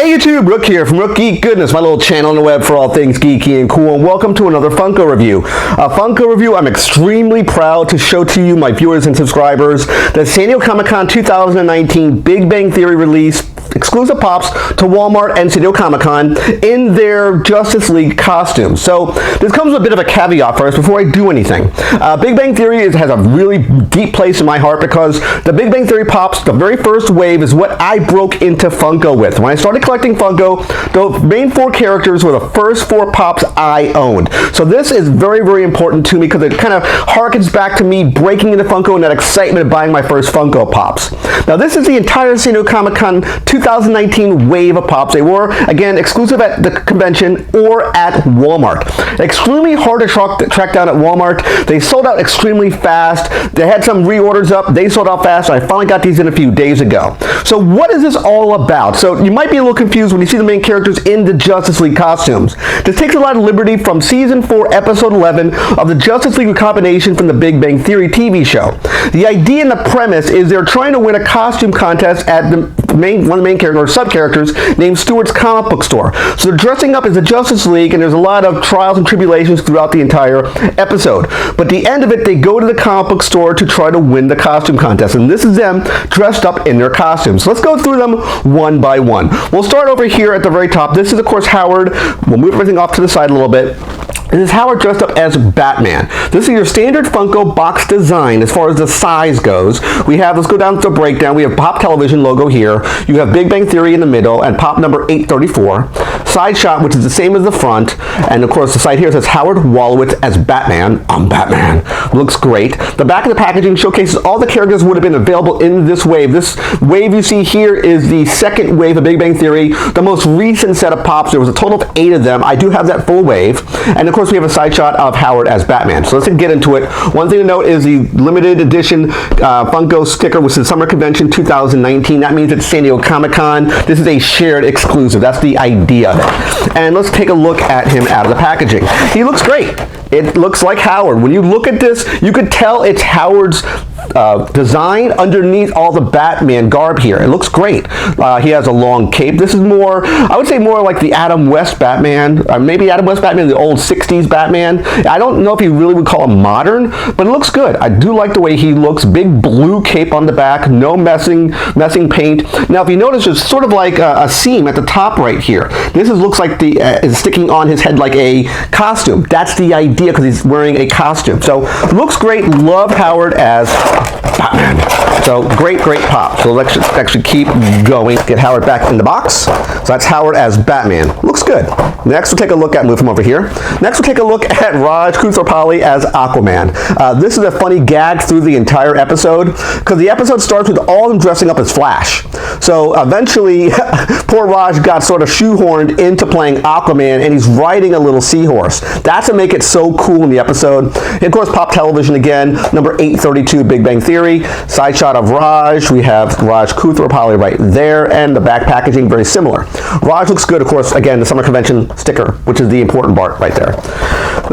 Hey YouTube, Rook here from Rook Geek Goodness, my little channel on the web for all things geeky and cool, and welcome to another Funko review. A Funko review I'm extremely proud to show to you, my viewers and subscribers, the San Diego Comic-Con 2019 Big Bang Theory release exclusive pops to Walmart and San Diego Comic-Con in their Justice League costumes. So this comes with a bit of a caveat first before I do anything. Big Bang Theory has a really deep place in my heart because the Big Bang Theory pops, the very first wave, is what I broke into Funko with. When I started collecting Funko, the main four characters were the first four pops I owned. So this is very, very important to me because it kind of harkens back to me breaking into Funko and that excitement of buying my first Funko Pops. Now this is the entire San Diego Comic-Con 2019 wave of pops. They were, again, exclusive at the convention or at Walmart. Extremely hard to track down at Walmart. They sold out extremely fast. They had some reorders up. They sold out fast. I finally got these in a few days ago. So what is this all about? So you might be a little confused when you see the main characters in the Justice League costumes. This takes a lot of liberty from Season 4, Episode 11 of the Justice League combination from the Big Bang Theory TV show. The idea and the premise is they're trying to win a costume contest at one of the main characters, or sub-characters, named Stewart's comic book store. So they're dressing up as the Justice League, and there's a lot of trials and tribulations throughout the entire episode. But at the end of it, they go to the comic book store to try to win the costume contest. And this is them dressed up in their costumes. So let's go through them one by one. We'll start over here at the very top. This is, of course, Howard. We'll move everything off to the side a little bit. This is Howard dressed up as Batman. This is your standard Funko box design as far as the size goes. We have, let's go down to the breakdown. We have Pop Television logo here. You have Big Bang Theory in the middle and Pop number 834. Side shot, which is the same as the front. And of course, the side here says Howard Wolowitz as Batman. I'm Batman. Looks great. The back of the packaging showcases all the characters would have been available in this wave. This wave you see here is the second wave of Big Bang Theory, the most recent set of pops. There was a total of 8 of them. I do have that full wave. And of course, we have a side shot of Howard as Batman. So let's get into it. One thing to note is the limited edition Funko sticker, which is Summer Convention 2019. That means it's San Diego Comic-Con. This is a shared exclusive. That's the idea of it. And let's take a look at him out of the packaging. He looks great. It looks like Howard. When you look at this, you could tell it's Howard's design underneath all the Batman garb here. It looks great. He has a long cape. This is more, I would say more like the Adam West Batman, maybe Adam West Batman, the old 60s Batman. I don't know if you really would call him modern, but it looks good. I do like the way he looks. Big blue cape on the back, no messing paint. Now, if you notice, there's sort of like a seam at the top right here. This looks like is sticking on his head like a costume. That's the idea because he's wearing a costume. So, looks great. Love Howard as Batman. So great pop. So let's actually keep going. Get Howard back in the box. So that's Howard as Batman. Looks good. Next we'll take a look at, move him over here. Next we'll take a look at Raj Koothrappali as Aquaman. This is a funny gag through the entire episode because the episode starts with all of them dressing up as Flash. So eventually poor Raj got sort of shoehorned into playing Aquaman and he's riding a little seahorse. That's what makes it so cool in the episode. And of course Pop Television again, number 832 Big Bang Theory. Side shot of Raj. We have Raj Koothrappali right there, and the back packaging very similar. Raj looks good, of course. Again, the Summer Convention sticker, which is the important part right there.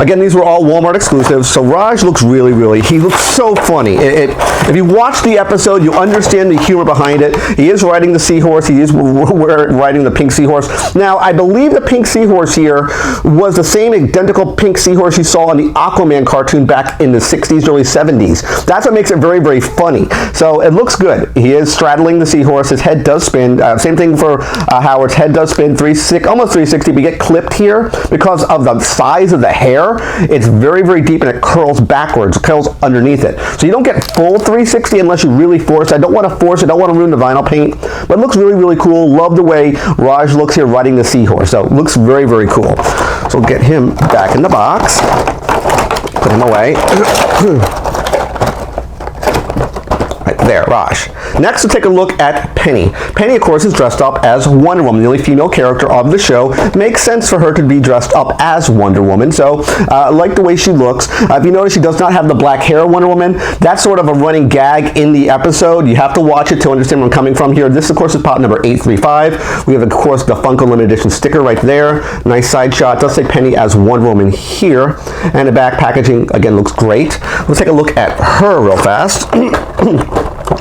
Again, these were all Walmart exclusives. So Raj looks really, he looks so funny. If you watch the episode, you understand the humor behind it. He is riding the seahorse. He is riding the pink seahorse. Now, I believe the pink seahorse here was the same identical pink seahorse you saw in the Aquaman cartoon back in the 60s, early 70s. That's what makes it very funny. So it looks good. He is straddling the seahorse. His head does spin. Same thing for Howard's head does spin, almost 360, but get clipped here because of the size of the hair. It's very deep and it curls backwards, curls underneath it. So you don't get full 360 unless you really force it. I don't want to force it. I don't want to ruin the vinyl paint, but it looks really cool. Love the way Raj looks here riding the seahorse. So it looks very cool. So we'll get him back in the box. Put him away. There, Raj. Next, we'll take a look at Penny. Penny, of course, is dressed up as Wonder Woman, the only female character of the show. Makes sense for her to be dressed up as Wonder Woman, so I like the way she looks. If you notice, she does not have the black hair of Wonder Woman. That's sort of a running gag in the episode. You have to watch it to understand where I'm coming from here. This, of course, is pop number 835. We have, of course, the Funko Limited Edition sticker right there. Nice side shot. It does say Penny as Wonder Woman here. And the back packaging, again, looks great. Let's take a look at her real fast.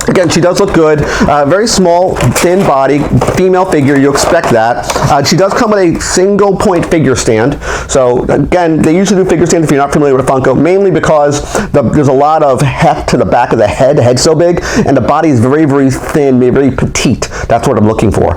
Again, she does look good. Very small, thin body, female figure. You expect that. She does come with a single point figure stand. So again, they usually do figure stands if you're not familiar with Funko, mainly because there's a lot of heft to the back of the head. The head's so big, and the body is very, very thin, very petite. That's what I'm looking for.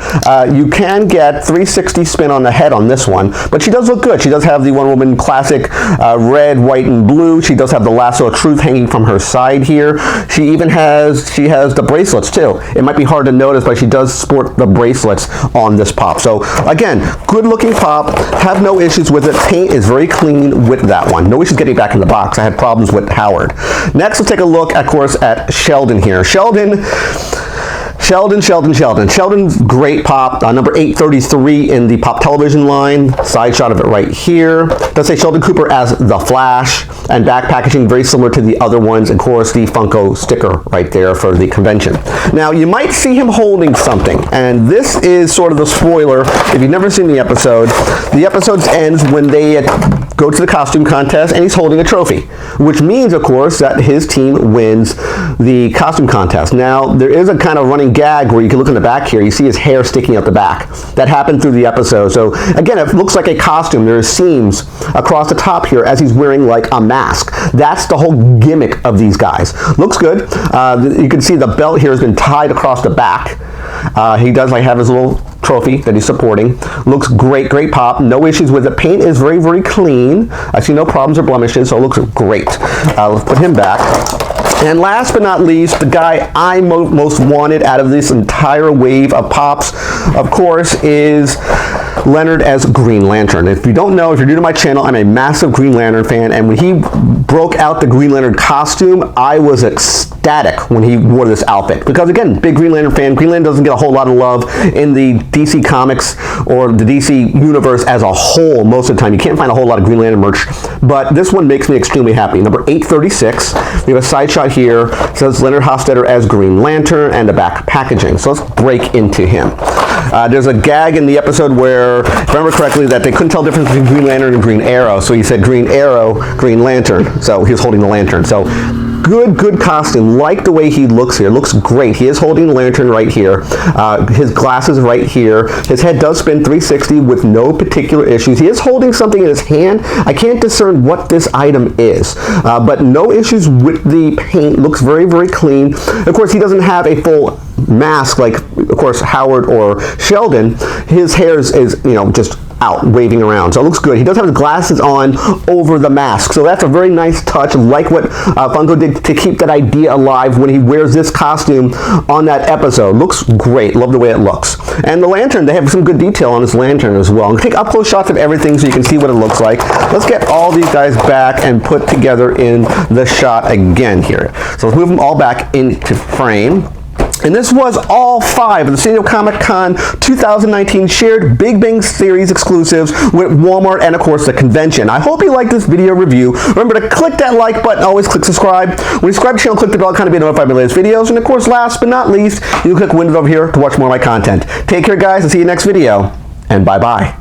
You can get 360 spin on the head on this one, but she does look good. She does have the Wonder Woman classic red, white, and blue. She does have the lasso of truth hanging from her side here. She even has the bracelets too. It might be hard to notice, but she does sport the bracelets on this pop. So again, good looking pop. Have no issues with it. Paint is very clean with that one. No issues getting back in the box. I had problems with Howard. Next, let's take a look, of course, at Sheldon here. Sheldon's great pop, number 833 in the Pop Television line. Side shot of it right here. Does say Sheldon Cooper as the Flash, and back packaging very similar to the other ones. Of course, the Funko sticker right there for the convention. Now, you might see him holding something, and this is sort of the spoiler. If you've never seen the episode ends when they go to the costume contest, and he's holding a trophy, which means, of course, that his team wins the costume contest. Now, there is a kind of running gag where you can look in the back here. You see his hair sticking out the back. That happened through the episode. So again, it looks like a costume. There are seams across the top here as he's wearing like a mask. That's the whole gimmick of these guys. Looks good. You can see the belt here has been tied across the back. He does like have his little trophy that he's supporting. Looks great, great pop. No issues with it. Paint is very, very clean. I see no problems or blemishes, so it looks great. Let's put him back. And last but not least, the guy I most wanted out of this entire wave of pops, of course, is Leonard as Green Lantern. If you don't know, if you're new to my channel, I'm a massive Green Lantern fan, and when he broke out the Green Lantern costume, I was ecstatic when he wore this outfit. Because again, big Green Lantern fan. Green Lantern doesn't get a whole lot of love in the DC Comics or the DC universe as a whole most of the time. You can't find a whole lot of Green Lantern merch, but this one makes me extremely happy. Number 836, we have a side shot here. It says Leonard Hofstadter as Green Lantern and the back packaging. So let's break into him. There's a gag in the episode where, if I remember correctly, that they couldn't tell the difference between Green Lantern and Green Arrow, so he said Green Arrow, Green Lantern. So he was holding the lantern. So good costume. Like the way he looks here. Looks great. He is holding the lantern right here. His glasses right here. His head does spin 360 with no particular issues. He is holding something in his hand. I can't discern what this item is, but no issues with the paint. Looks very, very clean. Of course, he doesn't have a full mask like, of course, Howard or Sheldon. His hair is just out waving around, so it looks good. He does have his glasses on over the mask, so that's a very nice touch, like what Funko did to keep that idea alive when he wears this costume on that episode. Looks great. Love the way it looks. And the lantern, they have some good detail on this lantern as well. I'm gonna take up close shots of everything so you can see what it looks like. Let's get all these guys back and put together in the shot again here. So let's move them all back into frame. And this was all 5 of the San Diego Comic-Con 2019 shared Big Bang Series exclusives with Walmart and, of course, the convention. I hope you liked this video review. Remember to click that like button. Always click subscribe. When you subscribe to the channel, click the bell icon to be notified of my latest videos. And, of course, last but not least, you can click window over here to watch more of my content. Take care, guys, and see you next video. And bye-bye.